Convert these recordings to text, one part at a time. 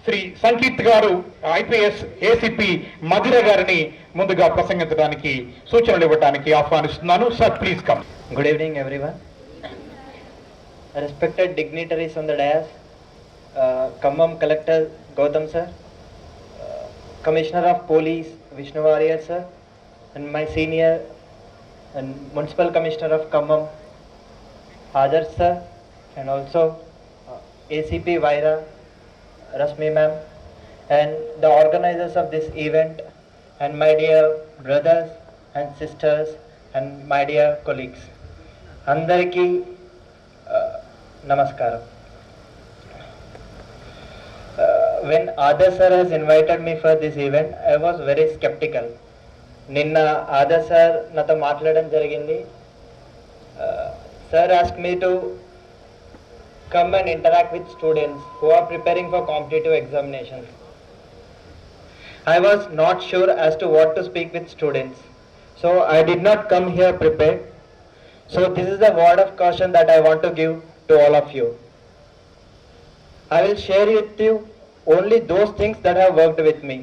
శ్రీ సంకీత్ గారు IPS ACP మధుర గారిని ముందుగా ప్రసంగించడానికి సూచనలు ఇవ్వడానికి ఆహ్వానిస్తున్నాను. Sir please come. Good evening everyone. Respected dignitaries on the dais, Khammam Collector Gautam sir, Commissioner of Police Vishnu Warrier sir, and my senior and Municipal Commissioner of Khammam Adarsh sir, and also ACP Vaira Rasmi ma'am, and the organizers of this event, and my dear brothers and sisters and my dear colleagues. Andariki namaskaram. When Adarsh sir has invited me for this event, I was very skeptical. Ninna Adarsh sir nato maatladam jarigindi. Sir asked me to come and interact with students who are preparing for competitive examinations. I was not sure as to what to speak with students, so I did not come here prepared. So this is the word of caution that I want to give to all of you. I will share with you only those things that have worked with me.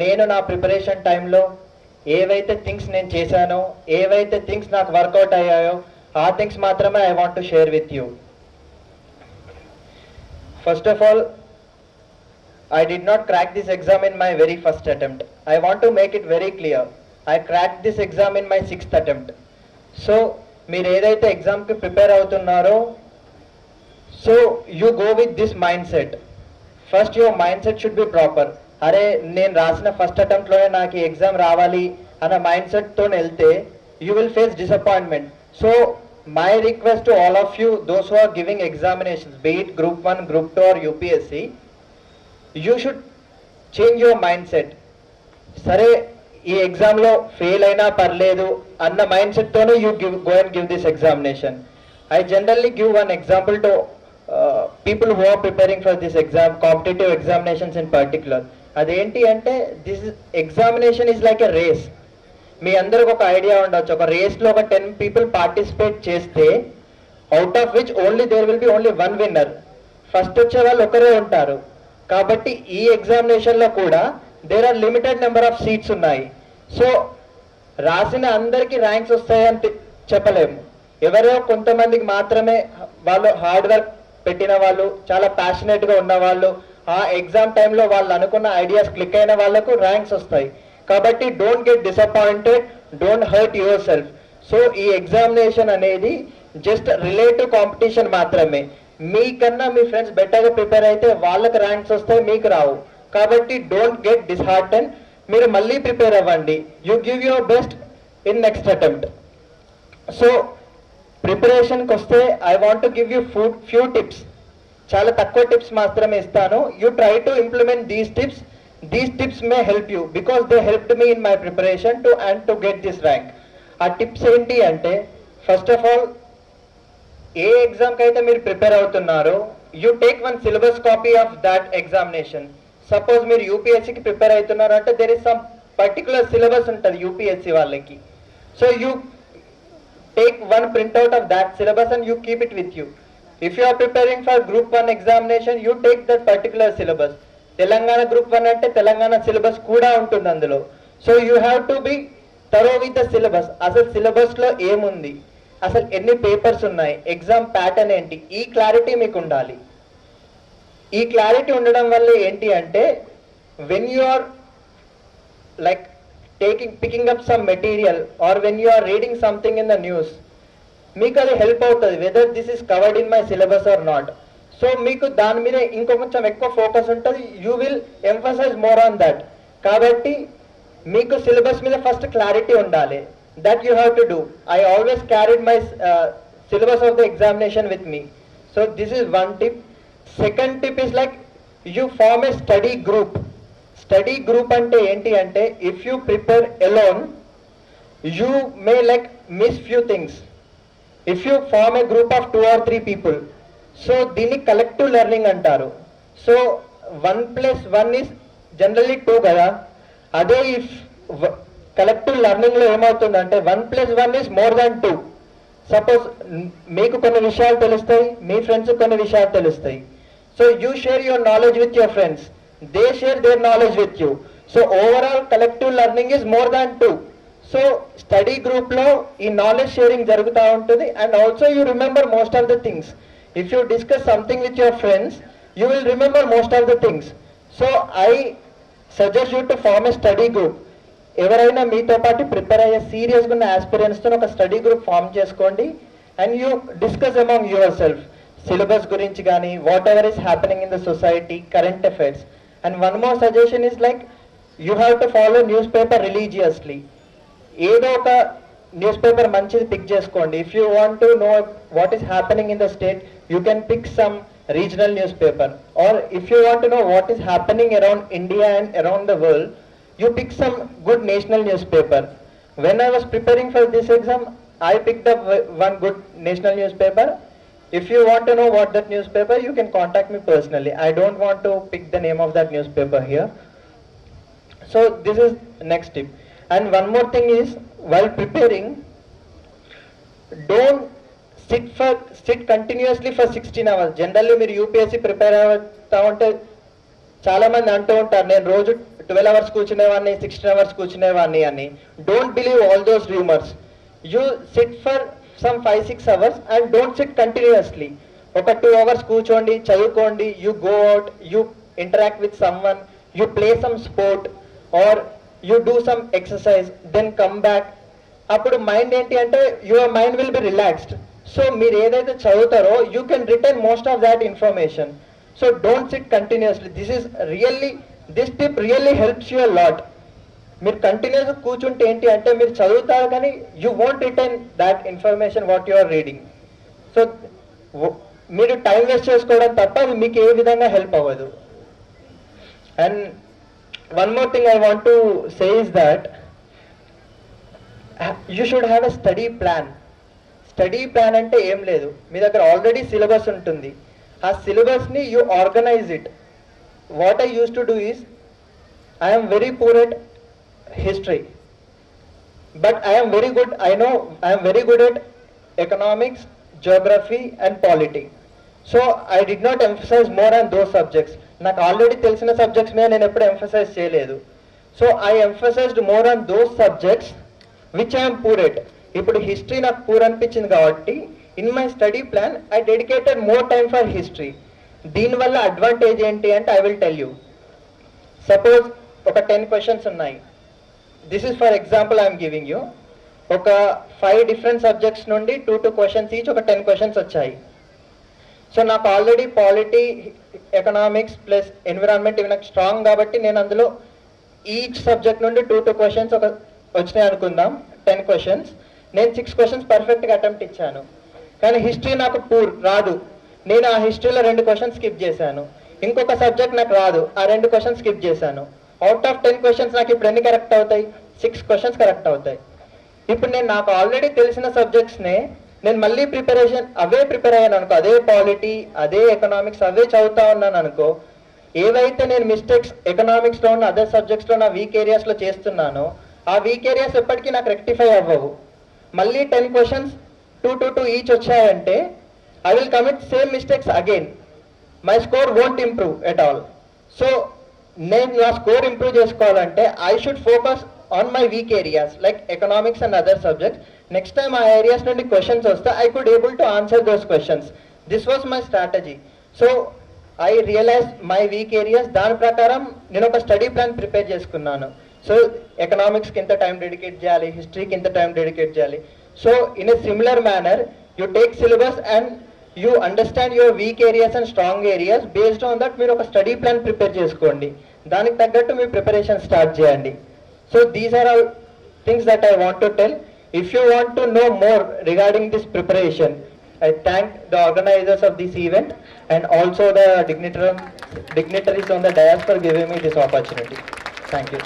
నేను నా preparation టైంలో ఏవైతే things నేను చేశానో, ఏవైతే things నాకు work out అయ్యాయో, ఆ థింగ్స్ మాత్రమే I want to share with you. First of all, I did not crack this exam in my very first attempt. I want to make it very clear. I cracked this exam in my 6th attempt. So, మీరు ఏదైతే ఎగ్జామ్కి prepare అవుతున్నారో, so you go with this mind set. First your mind set should be proper. అరే నేను రాసిన first అటెంప్ట్లోనే నాకు ఈ exam రావాలి అన్న మైండ్ సెట్తో వెళ్తే you will face disappointment. So my request to all of you, those who are giving examinations, be it group 1, group 2 or UPSC, you should change your mindset. సరే ఈ ఎగ్జామ్లో ఫెయిల్ అయినా పర్లేదు అన్న మైండ్ సెట్తోనే you go and give this examination. I generally give one example to people who are preparing for this exam, competitive examinations in particular. అదేంటి అంటే this examination is like a race. మీ అందరికి ఒక idea ఉండొచ్చు, ఒక రేస్లో ఒక 10 people పార్టిసిపేట్ చేస్తే out of which there will be only 1 winner. First వచ్చే వాళ్ళు ఒకరే ఉంటారు. కాబట్టి ఈ ఎగ్జామినేషన్లో కూడా there are limited number of seats ఉన్నాయి. సో రాసిన అందరికీ ర్యాంక్స్ వస్తాయని చెప్పలేము. ఎవరో కొంతమందికి మాత్రమే, వాళ్ళు హార్డ్ వర్క్ పెట్టిన వాళ్ళు, చాలా ప్యాషనేట్గా ఉన్న వాళ్ళు, ఆ ఎగ్జామ్ టైంలో వాళ్ళు అనుకున్న ఐడియాస్ క్లిక్ అయిన వాళ్ళకు ర్యాంక్స్ వస్తాయి. కాబట్టి don't get disappointed, don't hurt your self. So ఈ ఎగ్జామినేషన్ అనేది జస్ట్ రిలేటివ్ కాంపిటీషన్ మాత్రమే. మీకన్నా మీ ఫ్రెండ్స్ బెటర్గా ప్రిపేర్ అయితే వాళ్ళకి ర్యాంక్స్ వస్తాయి, మీకు రావు. కాబట్టి డోంట్ గెట్ డిస్హార్టెన్. మీరు మళ్ళీ ప్రిపేర్ అవ్వండి. You give your best in next attempt. So ప్రిపరేషన్కి వస్తే I want to give you few tips. చాలా తక్కువ టిప్స్ మాత్రమే ఇస్తాను. You try to implement these tips. These tips may help you because they helped me in my preparation to get this rank. ఆ tips ఏంటి అంటే, first of all ఏ ఎగ్జామ్కి అయితే మీరు ప్రిపేర్ అవుతున్నారో you take one syllabus copy of that examination. Suppose మీరు యూపీఎస్సీకి prepare అవుతున్నారు అంటే there is some particular syllabus ఉంటుంది యూపీఎస్సీ వాళ్ళకి. So you take one printout of that syllabus and you keep it with you. If you are preparing for group 1 examination you take that particular syllabus. Telangana group 1 అంటే Telangana syllabus కూడా ఉంటుంది అందులో. So you have to be thorough with the syllabus. అసలు సిలబస్లో ఏముంది, అసలు ఎన్ని papers ఉన్నాయి, ఎగ్జామ్ ప్యాటర్న్ ఏంటి, ఈ క్లారిటీ మీకు ఉండాలి. ఈ క్లారిటీ ఉండడం వల్ల ఏంటి అంటే when you are like picking up some material or when you are reading something in the news, మీకు అది హెల్ప్ అవుతుంది whether this is covered in my syllabus or not. So మీకు దాని మీద ఇంకొంచెం ఎక్కువ ఫోకస్ ఉంటుంది. You will emphasise more on that. కాబట్టి మీకు సిలబస్ మీద ఫస్ట్ క్లారిటీ ఉండాలి. That you have to do. I always carried my syllabus of the examination with me. So this is one tip. Second tip is like you form a study group. Study group అంటే ఏంటి అంటే if you prepare alone you may like miss few things. If you form a group of 2 or 3 people, so దీన్ని collective learning అంటారు. So 1+1 is generally 2 కదా. అదే if collective లెర్నింగ్లో ఏమవుతుందంటే 1+1 is more than 2. Suppose మీకు కొన్ని విషయాలు తెలుస్తాయి, మీ ఫ్రెండ్స్ కొన్ని విషయాలు తెలుస్తాయి. So you share your knowledge with your friends. They share their knowledge with you. So overall collective learning is more than two. So study group లో ఈ నాలెడ్జ్ షేరింగ్ జరుగుతూ ఉంటుంది and also you remember most of the things. If you discuss something with your friends you will remember most of the things. So I suggest you to form a study group. ఎవరైనా మీతో పాటు prepare అయ్యే సీరియస్గా ఉన్న ఆస్పిరెంట్స్తో ఒక study group form చేసుకోండి and you discuss among yourself syllabus గురించి కానీ whatever is happening in the society current affairs. And one more suggestion is like you have to follow newspaper religiously. ఏదో ఒక newspaper మంచిది pick చేసుకోండి. If you want to know what is happening in the state you can pick some regional newspaper, or if you want to know what is happening around India and around the world you pick some good national newspaper. When I was preparing for this exam, I picked up one good national newspaper. If you want to know what that newspaper, you can contact me personally. I don't want to pick the name of that newspaper here. So this is next tip. And one more thing is, while preparing, don't sit continuously for 16 hours. Generally మీరు UPSC prepare అవుతా ఉంటే చాలా మంది అంటూ ఉంటారు నేను రోజు 12 hours కూర్చునేవాడిని 16 hours కూర్చునేవాడిని అని. Don't believe all those rumours. You sit for some 5-6 hours and don't sit continuously. ఒక 2 hours కూర్చోండి, చదువుకోండి. You go out, you interact with someone, you play some sport or you do some exercise, then come back. అప్పుడు mind ఏంటి అంటే your mind will be relaxed. So మీరు ఏదైతే చదువుతారో you can retain most of that information. So don't sit continuously. This tip really helps you a lot. మీరు continuous కూర్చుంటే ఏంటి అంటే మీరు చదువుతారు కానీ you won't retain that information what you are reading. So మీరు టైం వేస్ట్ చేసుకోవడం తప్ప అది మీకు ఏ విధంగా హెల్ప్ అవ్వదు. And one more thing I want to say is that you should have a study plan. Study plan అంటే ఏం లేదు, మీ దగ్గర ఆల్రెడీ సిలబస్ ఉంటుంది. ఆ సిలబస్ని you organise it. What I use to do is I'm very poor at history but I'm very good at economics, geography and polity. So I did not emphasise more on those subjects. నాకు already తెలిసిన subjects మీద నేను ఎప్పుడు emphasise చేయలేదు. So I emphasised more on those subjects which I'm poor at. ఇప్పుడు history నాకు poor అనిపించింది కాబట్టి in my study plan I dedicated more time for history. దీనివల్ల అడ్వాంటేజ్ ఏంటి అంటే I will tell you. Suppose ఒక 10 questions ఉన్నాయి. This is for example I'm giving you. ఒక 5 different సబ్జెక్ట్స్ నుండి 2 questions ఈచ్, ఒక 10 questions వచ్చాయి. సో నాకు already polity, economics plus environment ఇవి నాకు స్ట్రాంగ్ కాబట్టి నేను అందులో ఈచ్ సబ్జెక్ట్ నుండి 2 questions ఒక వచ్చినాయి అనుకుందాం, 10 questions. నేను 6 questions పర్ఫెక్ట్గా అటెంప్ట్ ఇచ్చాను. కానీ హిస్టరీ నాకు రాదు. నేను ఆ హిస్టరీలో 2 questions స్కిప్ చేశాను. ఇంకొక సబ్జెక్ట్ నాకు రాదు, ఆ 2 questions స్కిప్ చేశాను. అవుట్ ఆఫ్ 10 questions నాకు ఇప్పుడు ఎన్ని కరెక్ట్ అవుతాయి? 6 questions కరెక్ట్ అవుతాయి. ఇప్పుడు నాకు ఆల్రెడీ తెలిసిన సబ్జెక్ట్స్నే నేను మళ్ళీ ప్రిపేర్ అయ్యాను అనుకో, అదే పాలిటీ, అదే ఎకనామిక్స్ అవే చదువుతా ఉన్నాను అనుకో, ఏవైతే నేను మిస్టేక్స్ ఎకనామిక్స్లో ఉన్న అదర్ సబ్జెక్ట్స్లో నా వీక్ ఏరియాస్లో చేస్తున్నానో ఆ వీక్ ఏరియాస్ ఎప్పటికీ నాకు రెక్టిఫై అవ్వవు. మళ్ళీ 10 questions 2 ఈచ్ వచ్చాయంటే I will commit same mistakes again. My score won't improve at all. So నేను నా స్కోర్ ఇంప్రూవ్ చేసుకోవాలంటే I should focus on my weak areas like economics and other subjects. Next time ఆ areas నుండి questions వస్తే I could able to answer those questions. This was my strategy. So I realise my weak areas. దాని ప్రకారం నేను ఒక study plan prepare చేసుకున్నాను. So ఎకనామిక్స్కి ఎంత time dedicate చేయాలి, హిస్టరీకి ఎంత టైం డెడికేట్ చేయాలి. So in a similar manner you take syllabus and you understand your weak areas and strong areas. Based on that మీరు ఒక స్టడీ ప్లాన్ ప్రిపేర్ చేసుకోండి. దానికి తగ్గట్టు మీ ప్రిపరేషన్ స్టార్ట్ చేయండి. So these are all things that I want to tell. If you want to know more regarding this preparation, I thank the organizers of this event and also the dignitaries on the dais for giving me this opportunity. Thank you.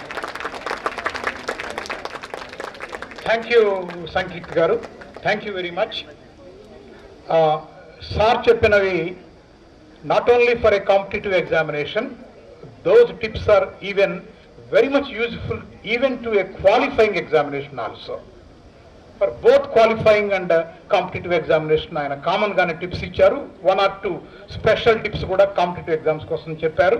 Thank you, Sankit garu. Thank you very much. Sir cheppinavi not only for a competitive examination, those tips are even very much useful even to a qualifying examination also. For both qualifying and competitive examination ఆయన common గానే tips ఇచ్చారు. 1 or 2 special tips కూడా competitive exams కోసం చెప్పారు.